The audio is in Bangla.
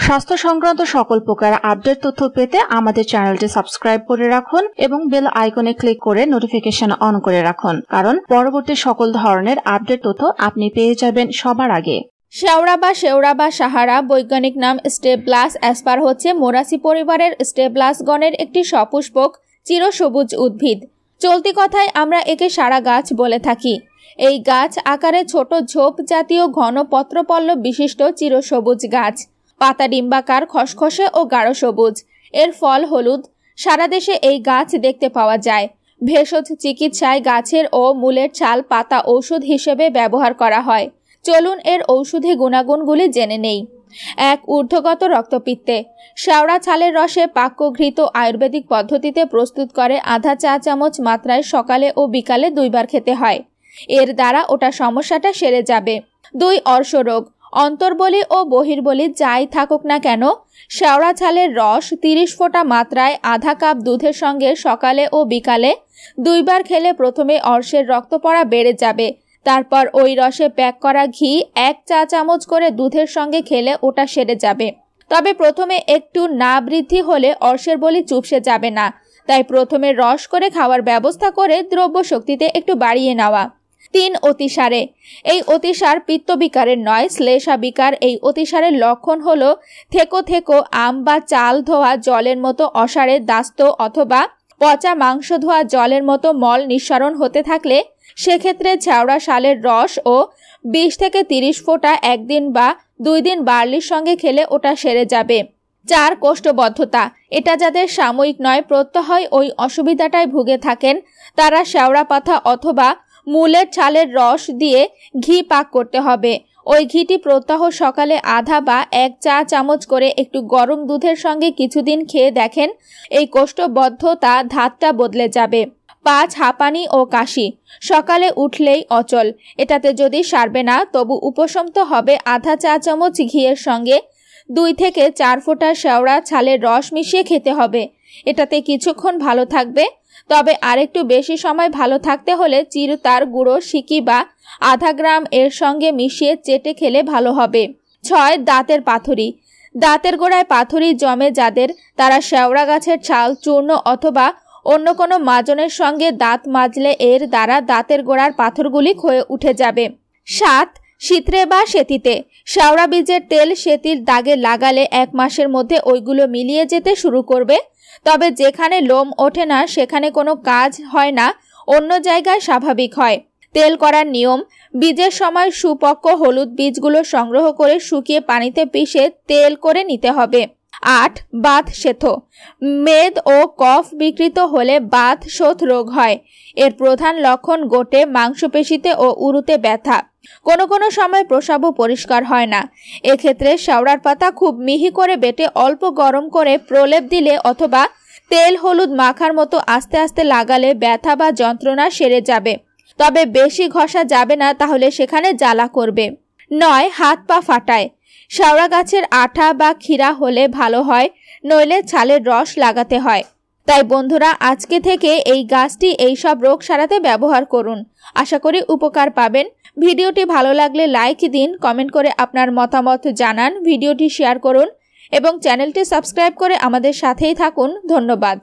স্বাস্থ্য সংক্রান্ত সকল প্রকার আপডেট তথ্য পেতে আমাদের চ্যানেলটি সাবস্ক্রাইব করে রাখুন এবং বেল আইকনে ক্লিক করে নোটিফিকেশন অন করে রাখুন, কারণ পরবর্তী সকল ধরনের আপডেট তথ্য আপনি পেয়ে যাবেন সবার আগে। শেওড়া বা সাহারা বৈজ্ঞানিক নাম স্টেবলাস অ্যাসপার হচ্ছে মোরাসি পরিবারের স্টেবলাস গণের একটি সপুষ্পক চিরসবুজ উদ্ভিদ। চলতি কথায় আমরা একে সারা গাছ বলে থাকি। এই গাছ আকারে ছোট ঝোপ জাতীয় ঘন পত্রপল্লব বিশিষ্ট চিরসবুজ গাছ। পাতা ডিম্বাকার, খসখসে ও গাঢ় সবুজ। এর ফল হলুদ। সারা দেশে এই গাছ দেখতে পাওয়া যায়। ভেষজ চিকিৎসায় গাছের ও মূলের ছাল পাতা ঔষধ হিসেবে ব্যবহার করা হয়। চলুন এর ঔষধি গুণাগুণগুলি জেনে নেই। 1. ঊর্ধ্বগত রক্তপিত্তে শেওড়া ছালের রসে পাক্যঘৃত আয়ুর্বেদিক পদ্ধতিতে প্রস্তুত করে আধা চা চামচ মাত্রায় সকালে ও বিকালে 2 বার খেতে হয়। এর দ্বারা ওটা সমস্যাটা সেরে যাবে। 2. অর্শরোগ। অন্তর্বলি ও বহির্বলি যাই থাকুক না কেন, শেওড়া ছালের রস 30 ফোঁটা মাত্রায় আধা কাপ দুধের সঙ্গে সকালে ও বিকালে 2 বার খেলে প্রথমে অর্শের রক্ত পড়া বেড়ে যাবে। তারপর ওই রসে প্যাক করা ঘি 1 চা চামচ করে দুধের সঙ্গে খেলে ওটা সেরে যাবে। তবে প্রথমে একটু না বৃদ্ধি হলে অর্শের বলি চুপসে যাবে না, তাই প্রথমে রস করে খাওয়ার ব্যবস্থা করে দ্রব্য শক্তিতে একটু বাড়িয়ে নেওয়া। 3. অতিসারে। এই অতিসার পিত্তবিকারের নয়, শ্লেষা বিকার। এই অতিসারের লক্ষণ হলো থেকো থেকো আম বা চাল ধোয়া জলের মতো অসারে দাস্ত অথবা পচা মাংস ধোয়া জলের মতো মল নিঃসরণ হতে থাকলে সেক্ষেত্রে শেওড়া শালের রস ও 20 থেকে 30 ফোঁটা 1 দিন বা 2 দিন বার্লির সঙ্গে খেলে ওটা সেরে যাবে। 4. কোষ্ঠবদ্ধতা। এটা যাদের সাময়িক নয় প্রত্যহ ওই অসুবিধাটায় ভুগে থাকেন তারা শেওড়া পাতা অথবা মূলের ছালের রস দিয়ে ঘি পাক করতে হবে। ওই ঘিটি প্রত্যহ সকালে আধা বা 1 চা চামচ করে একটু গরম দুধের সঙ্গে কিছুদিন খেয়ে দেখেন, এই কোষ্ঠবদ্ধতা ধাতটা বদলে যাবে। 5. হাঁপানি ও কাশি। সকালে উঠলেই অচল। এটাতে যদি সারবে না তবু উপশম তো হবে আধা চা চামচ ঘিয়ের সঙ্গে 2 থেকে 4 ফোঁটা শেওড়া ছালের রস মিশিয়ে খেতে হবে। এটাতে কিছুক্ষণ ভালো থাকবে, তবে আরেকটু বেশি সময় ভালো থাকতে হলে চিরতার গুঁড়ো সিকি বা আধা গ্রাম এর সঙ্গে মিশিয়ে চেটে খেলে ভালো হবে। 6. দাঁতের পাথরি। দাঁতের গোড়ায় পাথরি জমে যাদের, তারা শেওড়া গাছের ছাল চূর্ণ অথবা অন্য কোনো মাজনের সঙ্গে দাঁত মাজলে এর দ্বারা দাঁতের গোড়ার পাথরগুলি ক্ষয়ে উঠে যাবে। 7. শীত্রে বা সেতিতে। শেওড়া বীজের তেল সেতির দাগে লাগালে 1 মাসের মধ্যে ওইগুলো মিলিয়ে যেতে শুরু করবে। তবে যেখানে লোম ওঠে না সেখানে কোনো কাজ হয় না, অন্য জায়গায় স্বাভাবিক হয়। তেল করার নিয়ম: বীজের সময় সুপক্ক হলুদ বীজগুলো সংগ্রহ করে শুকিয়ে পানিতে পিষে তেল করে নিতে হবে। 8. বাত শেথ। মেদ ও কফ বিকৃত হলে বাত শোথ রোগ হয়। এর প্রধান লক্ষণ গোটে, মাংসপেশিতে ও উরুতে ব্যথা। কোনো সময় প্রস্রাবও পরিষ্কার হয় না। এক্ষেত্রে শেওড়ার পাতা খুব মিহি করে বেটে অল্প গরম করে প্রলেপ দিলে অথবা তেল হলুদ মাখার মতো আস্তে আস্তে লাগালে ব্যথা বা যন্ত্রণা সেরে যাবে। তবে বেশি ঘষা যাবে না, তাহলে সেখানে জ্বালা করবে। 9. হাত পা ফাটায়। শেওড়া গাছের আঠা বা ক্ষীরা হলে ভালো হয়, নইলে ছালের রস লাগাতে হয়। তাই বন্ধুরা, আজকে থেকে এই গাছটি এইসব রোগ সারাতে ব্যবহার করুন। আশা করি উপকার পাবেন। ভিডিওটি ভালো লাগলে লাইক দিন, কমেন্ট করে আপনার মতামত জানান, ভিডিওটি শেয়ার করুন এবং চ্যানেলটি সাবস্ক্রাইব করে আমাদের সাথেই থাকুন। ধন্যবাদ।